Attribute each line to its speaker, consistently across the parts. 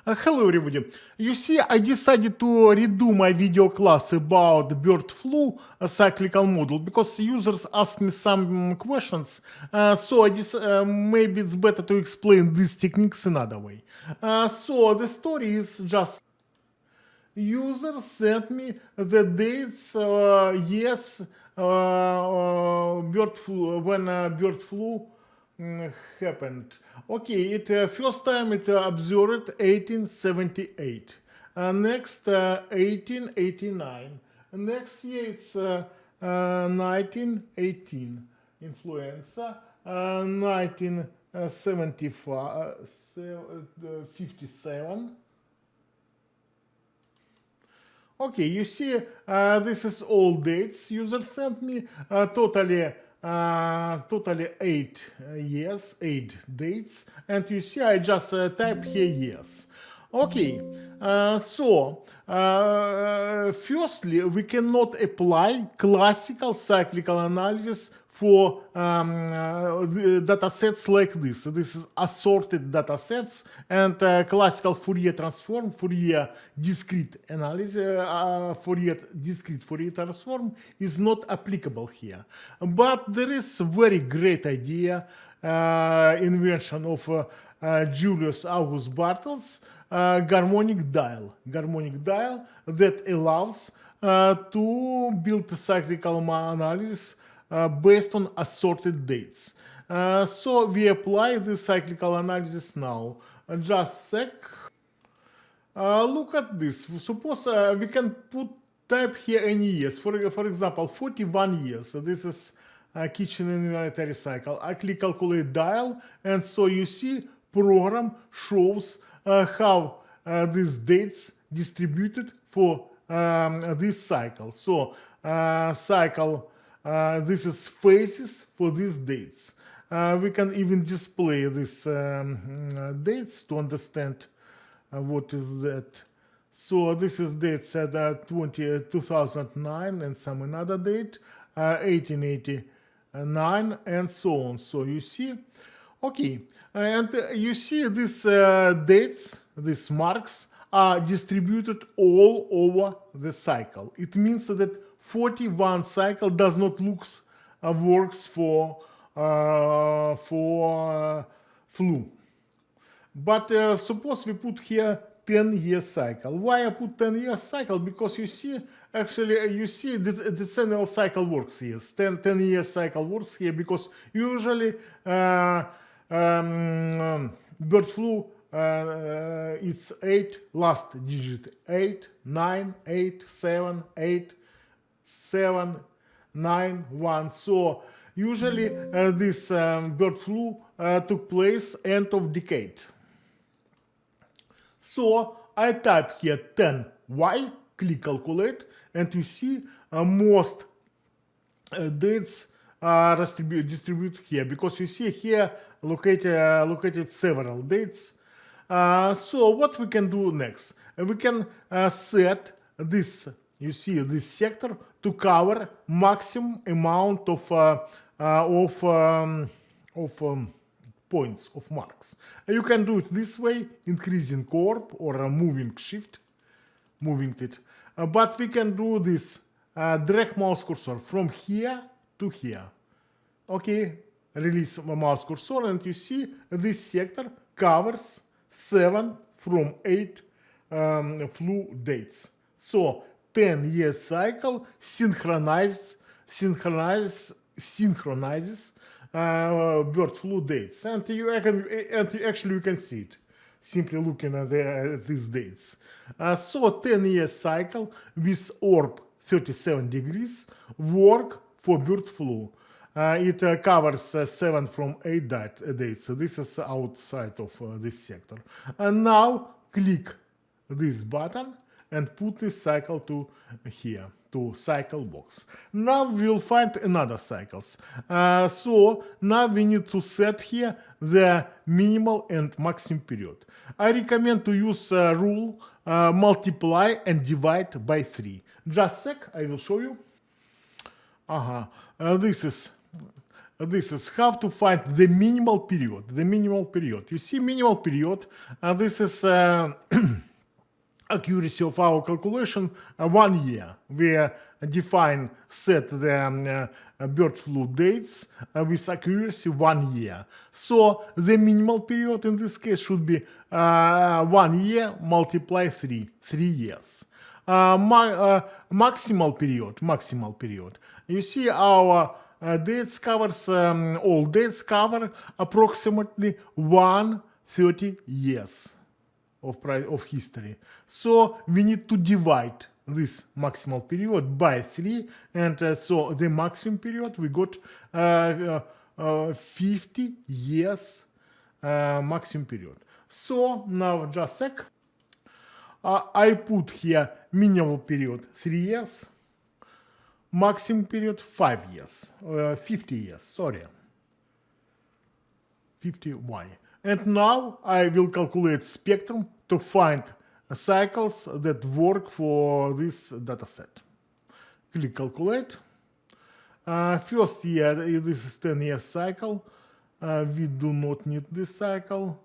Speaker 1: Hello everybody. You see, I decided to redo my video class about bird flu cyclical model because users asked me some questions. So maybe it's better to explain these techniques another way. So the story is just user sent me the dates, yes, bird flu, when bird flu happened. Okay, first time it observed 1878. Next 1889. Next year it's 1918 influenza. 1975 57. Okay, you see, this is all dates user sent me. Totally 8 years, 8 dates, and you see I just type here yes. Okay, firstly, we cannot apply classical cyclical analysis for data sets like this. This is assorted data sets, and classical Fourier transform, Fourier discrete analysis, Fourier transform is not applicable here. But there is a very great idea, invention of Julius August Bartels, harmonic dial that allows to build a cyclical analysis based on assorted dates. So we apply this cyclical analysis now. Just sec. Look at this. Suppose we can type here any years. For example, 41 years. So this is kitchen inventory cycle. I click calculate dial, and so you see program shows how these dates distributed for this cycle. So this is phases for these dates. We can even display these dates to understand what is that. So this is dates at 2009 and some another date, 1889 and so on. So you see, okay, and you see these dates, these marks are distributed all over the cycle. It means that 41 cycle does not works for flu. But suppose we put here 10-year cycle. Why I put 10-year cycle? Because you see, actually, you see the decennial cycle works here. 10-year cycle works here because usually bird flu it's 8, last digit 8, 9, 8, 7, 8, 7, 9, 1. So usually this bird flu took place end of decade. So I type here 10y, click calculate, and you see most dates are distributed here, because you see here located several dates. So what we can do next? We can set this, you see, this sector to cover maximum amount of points, of marks. You can do it this way, increasing corp or moving shift, moving it. But we can do this, drag mouse cursor from here to here. Okay, release my mouse cursor, and you see this sector covers 7 from 8 flu dates. So 10-year cycle synchronizes bird flu dates, and you can see it simply looking at these dates. So 10-year cycle with orb 37 degrees work for bird flu. It covers 7 from 8 dates. So this is outside of this sector. And now click this button and put this cycle to here, to cycle box. Now we'll find another cycles. So now we need to set here the minimal and maximum period. I recommend to use rule multiply and divide by 3. Just a sec, I will show you. This is this is how to find the minimal period. The minimal period. You see, minimal period. This is accuracy of our calculation 1 year. We define set the bird flu dates with accuracy 1 year. So the minimal period in this case should be 1 year multiply 3 years. Maximal period. You see, our dates covers all dates cover approximately 130 years of history. So we need to divide this maximal period by 3, and so the maximum period we got 50 years maximum period. So now just a sec. I put here minimum period 3 years, maximum period 5 years, 50 years, sorry, 50y. And now I will calculate spectrum to find cycles that work for this dataset. Click calculate. First year, this is 10-year cycle. We do not need this cycle.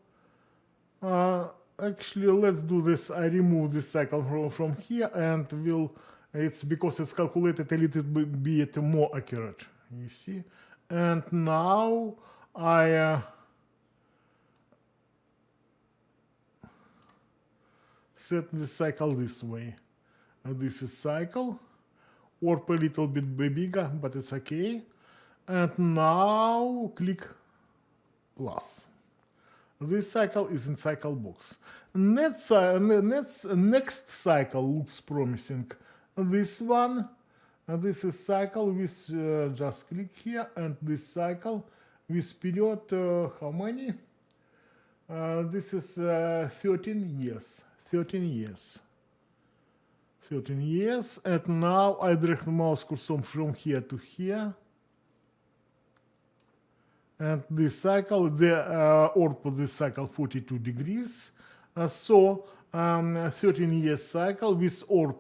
Speaker 1: Actually, let's do this. I remove this cycle from here, and it's because it's calculated a little bit more accurate. You see, and now I set the cycle this way. This is cycle, warp a little bit bigger, but it's okay. And now click plus. This cycle is in cycle box. Next cycle looks promising. This one, this is cycle with, just click here, and this cycle with period, how many? This is 13 years. 13 years. 13 years, and now I drag the mouse cursor from here to here. And this cycle, the orb of this cycle 42 degrees. So 13 years cycle with orb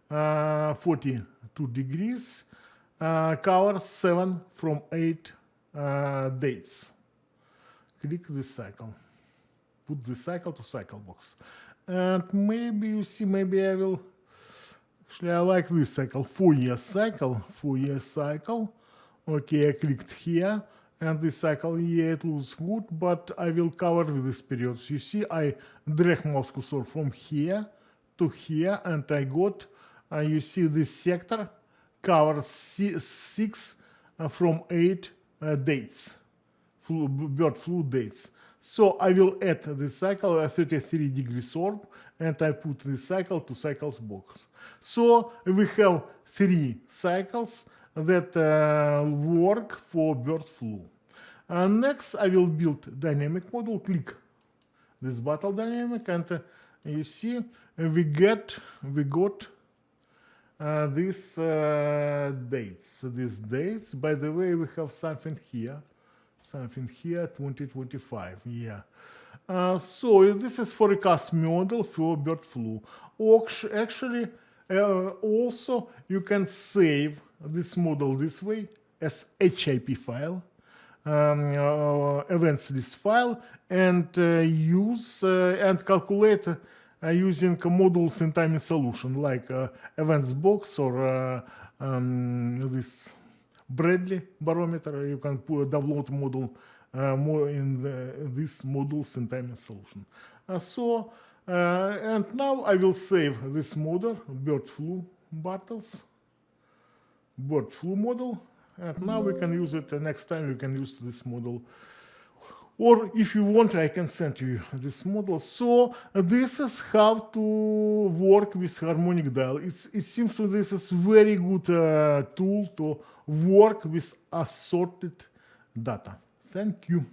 Speaker 1: 42 degrees covers 7 from 8 dates. Click this cycle. Put this cycle to cycle box. And maybe you see, maybe I will, actually I like this cycle, 4 years cycle, 4 years cycle. Okay, I clicked here. And this cycle, yeah, it looks good, but I will cover with this period. You see, I drag mouse cursor from here to here, and I got, you see, this sector covers 6 from 8 dates, bird flu dates. So I will add this cycle a 33 degrees orb, and I put this cycle to cycles box. So we have 3 cycles that work for bird flu. Next, I will build dynamic model. Click this Bartels dynamic, and you see we got these dates. These dates. By the way, we have something here. 2025. Yeah. So this is forecast model for bird flu. Actually, also you can save this model this way as HIP file, events list file, and use and calculate using modules in timing solution like events box or this Bradley barometer. You can download model more in this modules in timing solution. And now I will save this model, bird flu Bartels, bird flu model, and now we can use it. Next time we can use this model. Or if you want, I can send you this model. So this is how to work with harmonic dial. It seems to this is very good tool to work with assorted data. Thank you.